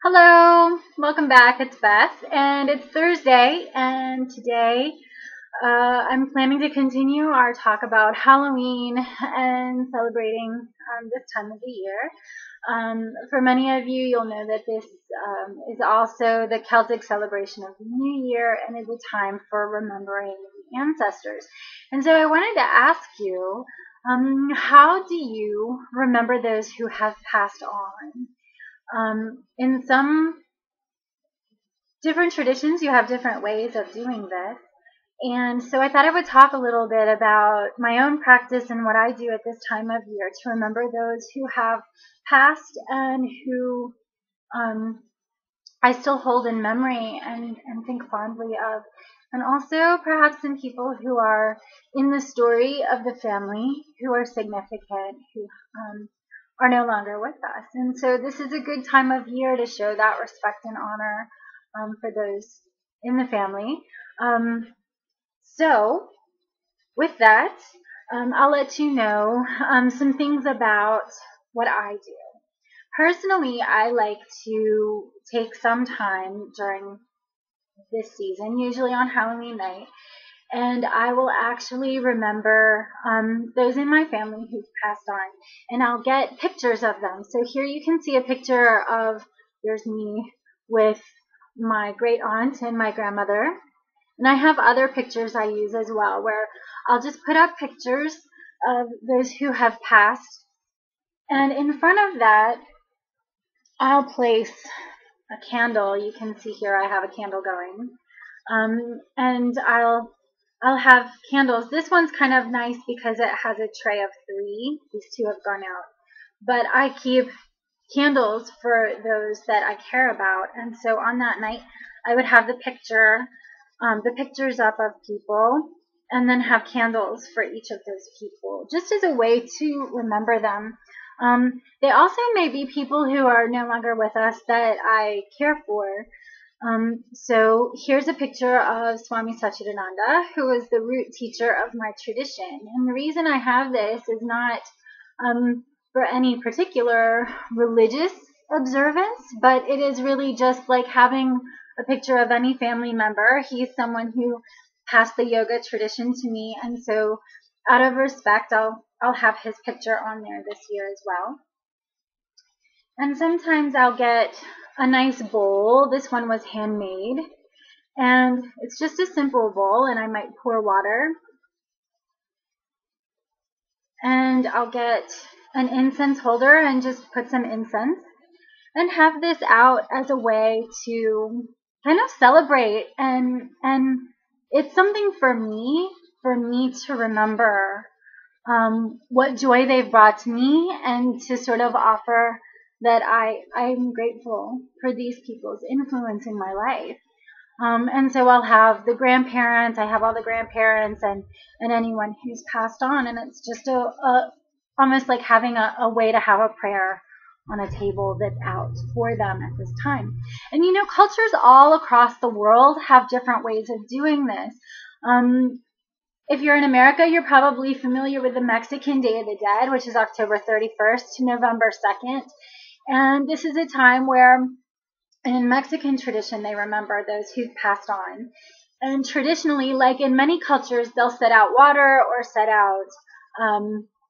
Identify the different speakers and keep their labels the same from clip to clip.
Speaker 1: Hello, welcome back. It's Beth, and it's Thursday, and today I'm planning to continue our talk about Halloween and celebrating this time of the year. For many of you, you'll know that this is also the Celtic celebration of the New Year and is a time for remembering the ancestors. And so I wanted to ask you, how do you remember those who have passed on? In some different traditions, you have different ways of doing this. And so I thought I would talk a little bit about my own practice and what I do at this time of year to remember those who have passed and who I still hold in memory and think fondly of. And also perhaps some people who are in the story of the family who are significant, who are no longer with us. And so this is a good time of year to show that respect and honor for those in the family. So with that, I'll let you know some things about what I do. Personally, I like to take some time during this season, usually on Halloween night, and I will actually remember those in my family who've passed on, and I'll get pictures of them. So here you can see a picture of, there's me with my great aunt and my grandmother, and I have other pictures I use as well, where I'll just put up pictures of those who have passed, and in front of that, I'll place a candle. You can see here I have a candle going, and I'll have candles. This one's kind of nice because it has a tray of 3. These 2 have gone out. But I keep candles for those that I care about. And so on that night, I would have the pictures up of people, and then have candles for each of those people, just as a way to remember them. They also may be people who are no longer with us that I care for. So here's a picture of Swami Satchidananda, who was the root teacher of my tradition. And the reason I have this is not for any particular religious observance, but it is really just like having a picture of any family member. He's someone who passed the yoga tradition to me, and so out of respect, I'll have his picture on there this year as well. And sometimes I'll get a nice bowl. This one was handmade, and it's just a simple bowl, and I might pour water. And I'll get an incense holder and just put some incense and have this out as a way to kind of celebrate, and it's something for me to remember what joy they've brought to me, and to sort of offer that I'm grateful for these people's influence in my life. And so I'll have the grandparents, I have all the grandparents and anyone who's passed on, and it's just almost like having a way to have a prayer on a table that's out for them at this time. And you know, cultures all across the world have different ways of doing this. If you're in America, you're probably familiar with the Mexican Day of the Dead, which is October 31st to November 2nd. And this is a time where, in Mexican tradition, they remember those who've passed on. And traditionally, like in many cultures, they'll set out water or set out,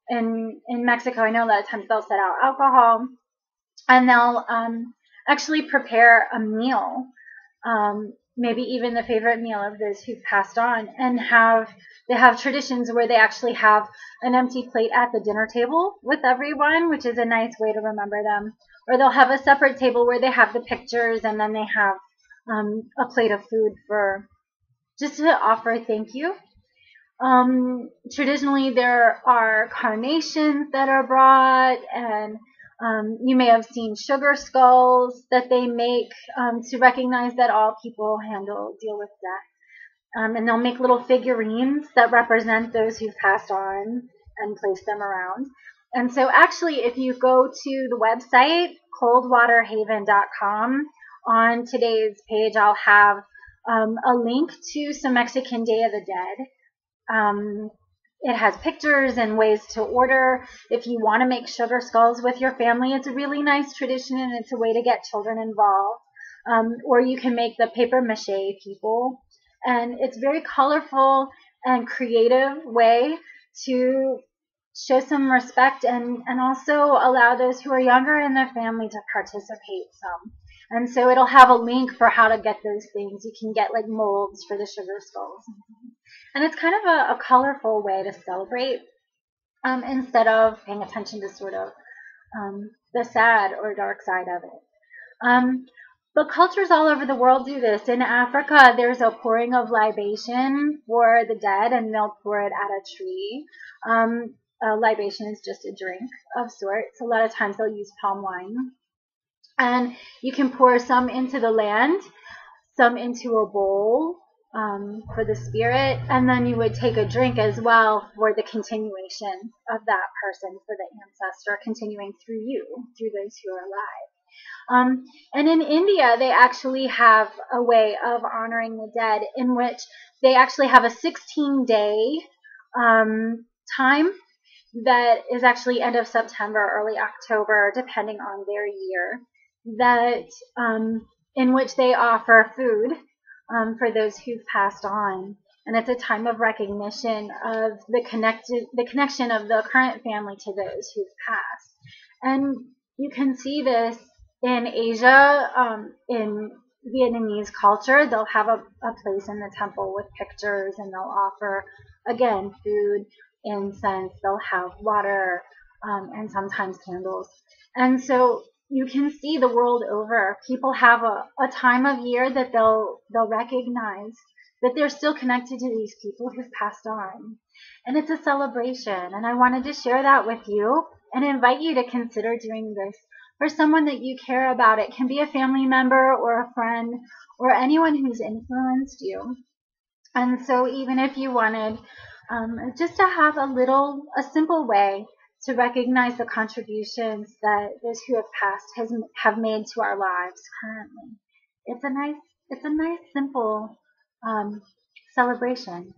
Speaker 1: in Mexico, I know a lot of times they'll set out alcohol, and they'll actually prepare a meal, maybe even the favorite meal of those who've passed on, and they have traditions where they actually have an empty plate at the dinner table with everyone, which is a nice way to remember them. Or they'll have a separate table where they have the pictures, and then they have a plate of food for just to offer thank you. Traditionally, there are carnations that are brought, and you may have seen sugar skulls that they make to recognize that all people deal with death. And they'll make little figurines that represent those who've passed on and place them around. And so actually, if you go to the website, coldwaterhaven.com, on today's page, I'll have a link to some Mexican Day of the Dead it has pictures and ways to order. If you want to make sugar skulls with your family, it's a really nice tradition and it's a way to get children involved. Or you can make the paper mache people. And it's very colorful and creative way to show some respect and also allow those who are younger in their family to participate some. And so it'll have a link for how to get those things. You can get like molds for the sugar skulls. And it's kind of a colorful way to celebrate instead of paying attention to sort of the sad or dark side of it. But cultures all over the world do this. In Africa, there's a pouring of libation for the dead, and they'll pour it at a tree. A libation is just a drink of sorts. A lot of times they'll use palm wine. And you can pour some into the land, some into a bowl for the spirit, and then you would take a drink as well for the continuation of that person, for the ancestor continuing through you, through those who are alive. And in India, they actually have a way of honoring the dead in which they actually have a 16-day time that is actually end of September, early October, depending on their year, that in which they offer food for those who've passed on. And it's a time of recognition of the connection of the current family to those who've passed. And you can see this in Asia, in Vietnamese culture. They'll have a place in the temple with pictures, and they'll offer, again, food, incense, they'll have water, and sometimes candles. And so you can see the world over, people have a time of year that they'll recognize that they're still connected to these people who've passed on. And it's a celebration. And I wanted to share that with you and invite you to consider doing this for someone that you care about. It can be a family member or a friend or anyone who's influenced you. And so even if you wanted just to have a simple way to recognize the contributions that those who have passed have made to our lives currently. It's a nice simple celebration.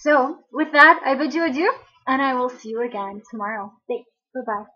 Speaker 1: So with that, I bid you adieu, and I will see you again tomorrow. Thanks. Bye-bye.